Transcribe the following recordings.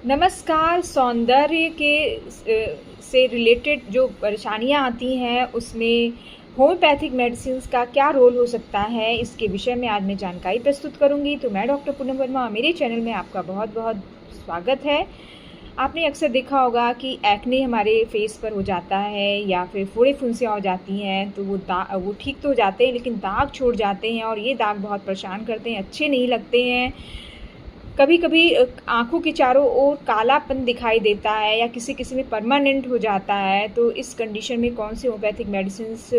नमस्कार। सौंदर्य के से रिलेटेड जो परेशानियाँ आती हैं, उसमें होम्योपैथिक मेडिसिन्स का क्या रोल हो सकता है, इसके विषय में आज मैं जानकारी प्रस्तुत करूँगी। तो मैं डॉक्टर पूनम वर्मा, मेरे चैनल में आपका बहुत-बहुत स्वागत है। आपने अक्सर देखा होगा कि एक्ने हमारे फेस पर हो जाता है या फिर फोड़े-फुंसियाँ हो जाती हैं, तो वो ठीक तो हो जाते हैं, लेकिन दाग छोड़ जाते हैं और ये दाग बहुत परेशान करते हैं, अच्छे नहीं लगते हैं। कभी-कभी आँखों के चारों ओर कालापन दिखाई देता है या किसी-किसी में परमानेंट हो जाता है, तो इस कंडीशन में कौन-सी होम्योपैथिक मेडिसिन्स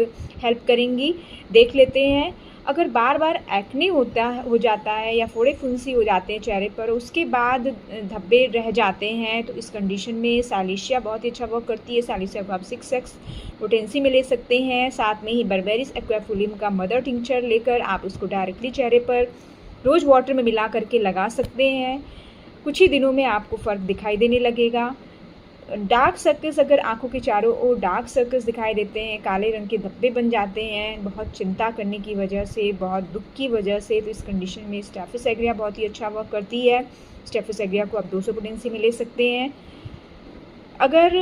हेल्प करेंगी, देख लेते हैं। अगर बार-बार एक्ने हो जाता है या फोड़े-फुंसी हो जाते हैं चेहरे पर, उसके बाद धब्बे रह जाते हैं, तो इस कंडीशन में सालिसिया बहुत ही अच्छा वर्क करती है। सालिसिया को आप 6x पोटेंसी में ले सकते हैं। साथ में ही बर्बेरिस एक्वाफोलियम का मदर टिंक्चर लेकर आप उसको डायरेक्टली चेहरे पर रोज़ वाटर में मिला करके लगा सकते हैं। कुछ ही दिनों में आपको फ़र्क दिखाई देने लगेगा। डार्क सर्कल्स, अगर आँखों के चारों ओर डार्क सर्कल्स दिखाई देते हैं, काले रंग के धब्बे बन जाते हैं, बहुत चिंता करने की वजह से, बहुत दुःख की वजह से, तो इस कंडीशन में स्टेफिस एग्रिया बहुत ही अच्छा वर्क करती है। स्टेफिस एग्रिया को आप 200 पोटेंसी में ले सकते हैं। अगर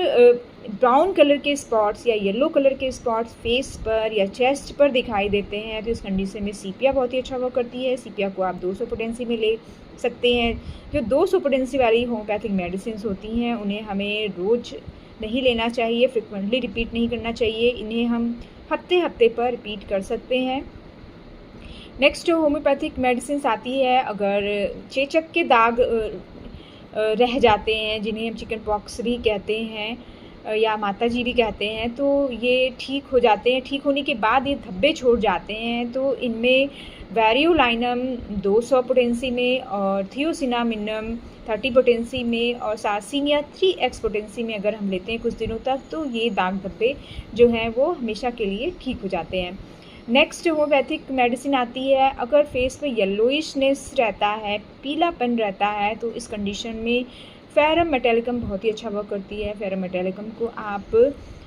ब्राउन कलर के स्पॉट्स या येलो कलर के स्पॉट्स फेस पर या चेस्ट पर दिखाई देते हैं, तो इस कंडीशन में सीपिया बहुत ही अच्छा वर्क करती है। सीपिया को आप 200 पोटेंसी में ले सकते हैं। जो 200 पोटेंसी वाली होम्योपैथिक मेडिसिन्स होती हैं, उन्हें हमें रोज़ नहीं लेना चाहिए, फ्रिक्वेंटली रिपीट नहीं करना चाहिए। इन्हें हम हफ्ते-हफ्ते पर रिपीट कर सकते हैं। नेक्स्ट जो होम्योपैथिक मेडिसिन्स आती है, अगर चेचक के दाग रह जाते हैं, जिन्हें हम चिकन पॉक्स भी कहते हैं या माताजी भी कहते हैं, तो ये ठीक हो जाते हैं। ठीक होने के बाद ये धब्बे छोड़ जाते हैं, तो इनमें वेरियोलाइनम 200 पोटेंसी में और थियोसिनामिनम 30 पोटेंसी में और सार्सिनिया 3x पोटेंसी में अगर हम लेते हैं कुछ दिनों तक, तो ये दाग धब्बे जो हैं वो हमेशा के लिए ठीक हो जाते हैं। नेक्स्ट होम्योपैथिक मेडिसिन आती है, अगर फेस पे येलोइशनेस रहता है, पीलापन रहता है, तो इस कंडीशन में फेरम मेटालिकम बहुत ही अच्छा वर्क करती है। फेरम मेटालिकम को आप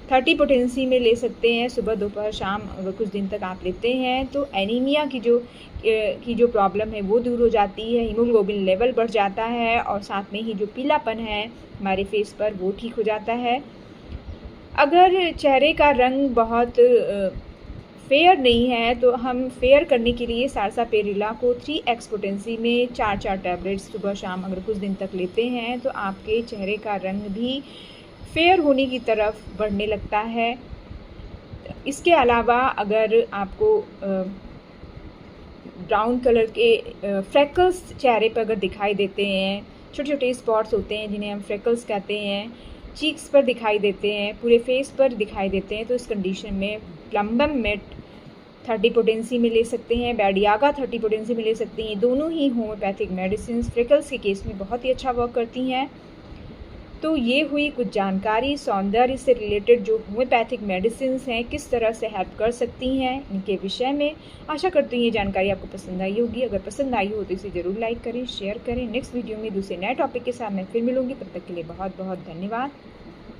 30 पोटेंसी में ले सकते हैं। सुबह, दोपहर, शाम अगर कुछ दिन तक आप लेते हैं, तो एनीमिया की जो प्रॉब्लम है वो दूर हो जाती है। हीमोग्लोबिन लेवल बढ़ जाता है और साथ में ही जो पीलापन है हमारे फेस पर वो ठीक हो जाता है। अगर चेहरे का रंग बहुत फेयर नहीं है, तो हम फेयर करने के लिए सारसापेरिला को 3x पोटेंसी में 4-4 टैबलेट्स सुबह शाम अगर कुछ दिन तक लेते हैं, तो आपके चेहरे का रंग भी फेयर होने की तरफ बढ़ने लगता है। इसके अलावा अगर आपको ब्राउन कलर के फ्रेकल्स चेहरे पर अगर दिखाई देते हैं, छोटे-छोटे स्पॉट्स होते हैं जिन्हें हम फ्रेकल्स कहते हैं, चीक्स पर दिखाई देते हैं, पूरे फेस पर दिखाई देते हैं, तो इस कंडीशन में प्लम्बम मेट 30 पोटेंसी में ले सकते हैं, बैडियागा 30 पोटेंसी में ले सकते हैं। दोनों ही होम्योपैथिक मेडिसिन्स फ्रेकल्स के केस में बहुत ही अच्छा वर्क करती हैं। तो ये हुई कुछ जानकारी सौंदर्य से रिलेटेड, जो होम्योपैथिक मेडिसिन्स हैं किस तरह से हेल्प कर सकती हैं इनके विषय में। आशा करती हूँ ये जानकारी आपको पसंद आई होगी। अगर पसंद आई हो तो इसे ज़रूर लाइक करें, शेयर करें। नेक्स्ट वीडियो में दूसरे नए टॉपिक के साथ मैं फिर मिलूँगी। तब तक के लिए बहुत बहुत धन्यवाद।